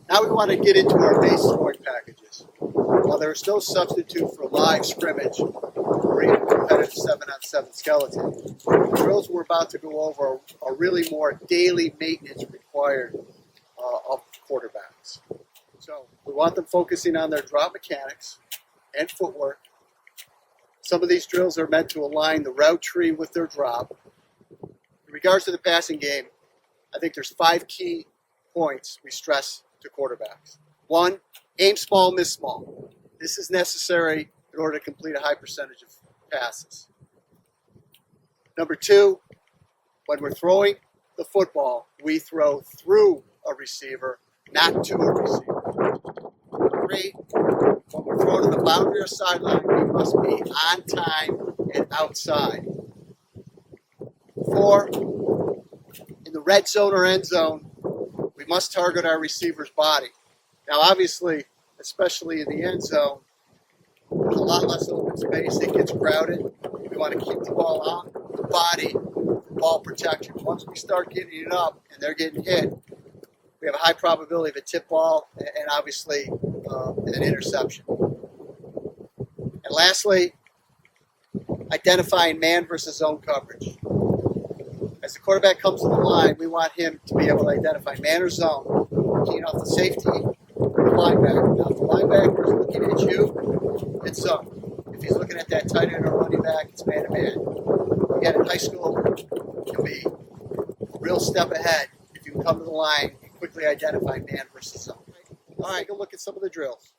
Now we want to get into our base throwing packages. While there is no substitute for live scrimmage or even competitive 7-on-7 skeleton, the drills we're about to go over are really more daily maintenance required of quarterbacks. So we want them focusing on their drop mechanics and footwork. Some of these drills are meant to align the route tree with their drop. In regards to the passing game, I think there's 5 key points we stress to quarterbacks. 1, aim small, miss small. This is necessary in order to complete a high percentage of passes. Number 2, when we're throwing the football, we throw through a receiver, not to a receiver. 3, when we're throwing to the boundary or sideline, we must be on time and outside. 4, in the red zone or end zone, we must target our receiver's body. Now, obviously, especially in the end zone, there's a lot less open space. It gets crowded. We want to keep the ball on the body for ball protection. Once we start getting it up and they're getting hit, we have a high probability of a tip ball and obviously an interception. And lastly, identifying man versus zone coverage. As the quarterback comes to the line, we want him to be able to identify man or zone, keying off the safety or the linebacker. Now, if the linebacker is looking at you, it's zone. If he's looking at that tight end or running back, it's man to man. Again, in high school, you'll be a real step ahead if you come to the line and quickly identify man versus zone. All right, take a look at some of the drills.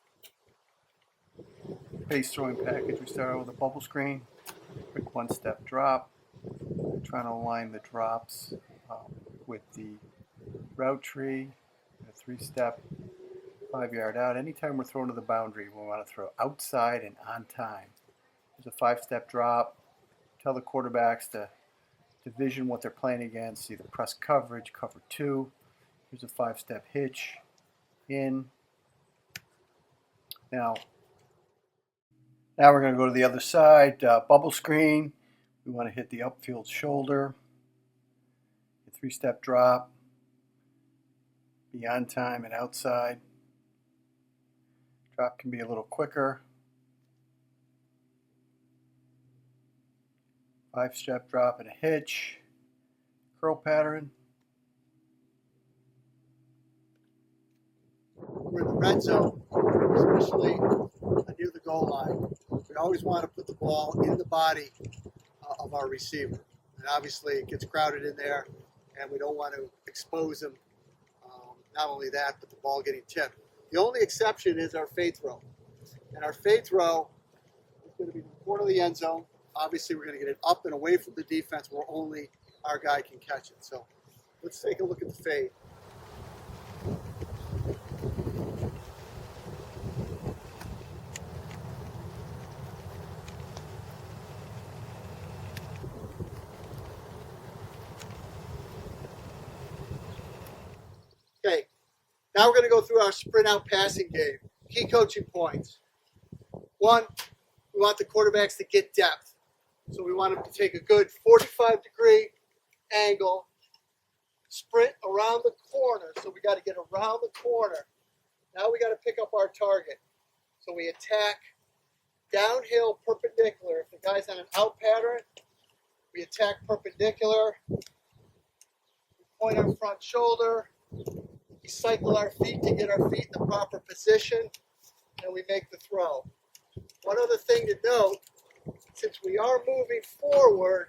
Base throwing package, we start out with a bubble screen, quick one-step drop. We're trying to align the drops with the route tree, a 3-step, 5-yard out. Anytime we're throwing to the boundary, we want to throw outside and on time. There's a 5-step drop. Tell the quarterbacks to vision what they're playing against, either press coverage, cover 2. Here's a 5-step hitch, in. Now we're going to go to the other side, bubble screen. We want to hit the upfield shoulder, a 3-step drop, be on time and outside. Drop can be a little quicker. 5-step drop and a hitch, curl pattern. We're in the red zone, especially near the goal line. We always want to put the ball in the body of our receiver. And obviously it gets crowded in there and we don't want to expose him. Not only that, but the ball getting tipped. The only exception is our fade throw. And our fade throw is going to be in the corner of the end zone. Obviously we're going to get it up and away from the defense where only our guy can catch it. So let's take a look at the fade. Okay, now we're going to go through our sprint out passing game. Key coaching points. 1, we want the quarterbacks to get depth. So we want them to take a good 45-degree angle, sprint around the corner. So we got to get around the corner. Now we got to pick up our target. So we attack downhill perpendicular. If the guy's on an out pattern, we attack perpendicular. We point our front shoulder. We cycle our feet to get our feet in the proper position, and we make the throw. One other thing to note, since we are moving forward,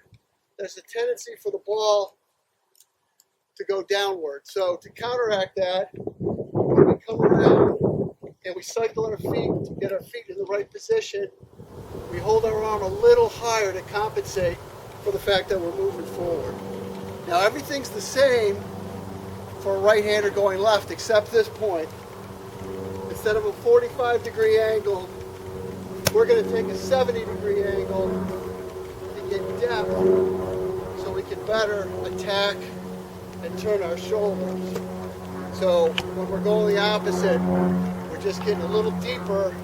there's a tendency for the ball to go downward. So to counteract that, when we come around and we cycle our feet to get our feet in the right position, we hold our arm a little higher to compensate for the fact that we're moving forward. Now everything's the same for a right-hander going left, except this point. Instead of a 45-degree angle, we're going to take a 70-degree angle and get depth so we can better attack and turn our shoulders. So when we're going the opposite, we're just getting a little deeper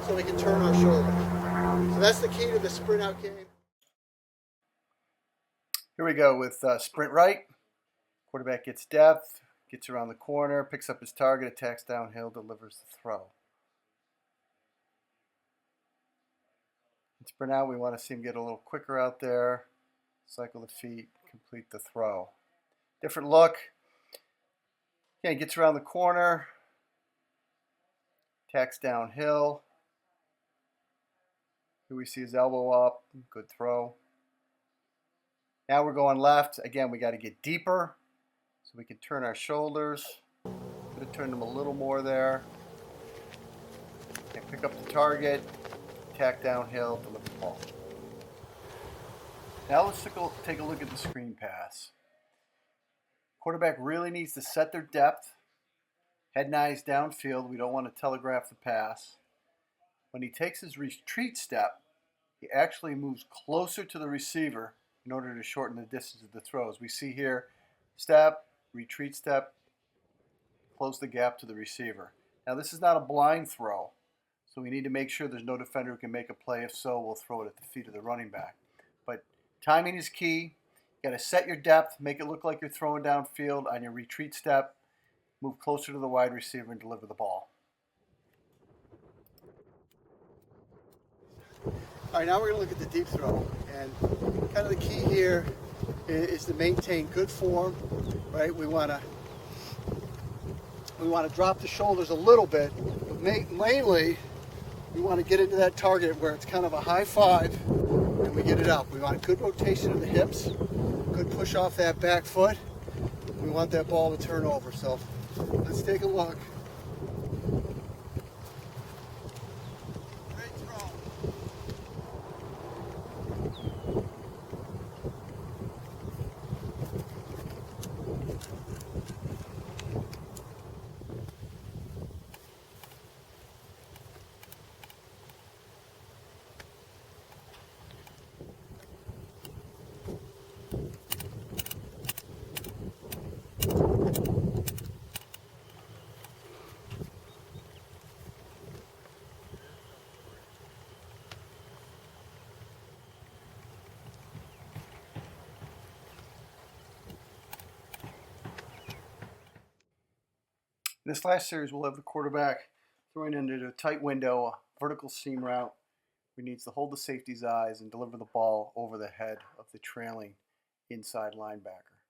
so we can turn our shoulders. So that's the key to the sprint out game. Here we go with sprint right. Quarterback gets depth, Gets around the corner, picks up his target, attacks downhill, delivers the throw. In sprint out, we want to see him get a little quicker out there, cycle the feet, complete the throw. Different look. Again, gets around the corner, attacks downhill. Here we see his elbow up, good throw. Now we're going left. Again, we got to get deeper so we can turn our shoulders. Could have turned them a little more there. And pick up the target, attack downhill, deliver the ball. Now let's take a look at the screen pass. Quarterback really needs to set their depth, head and eyes downfield. We don't want to telegraph the pass. When he takes his retreat step, he actually moves closer to the receiver in order to shorten the distance of the throws. We see here, step, retreat step, close the gap to the receiver. Now this is not a blind throw, so we need to make sure there's no defender who can make a play. If so, we'll throw it at the feet of the running back. But timing is key. You got to set your depth, make it look like you're throwing downfield on your retreat step, move closer to the wide receiver and deliver the ball. All right, now we're going to look at the deep throw. And kind of the key here is to maintain good form, right? We want to drop the shoulders a little bit, but mainly we want to get into that target where it's kind of a high five and we get it up. We want a good rotation of the hips, good push off that back foot. We want that ball to turn over. So let's take a look. Great throw. In this last series, we'll have the quarterback throwing into a tight window, a vertical seam route. He needs to hold the safety's eyes and deliver the ball over the head of the trailing inside linebacker.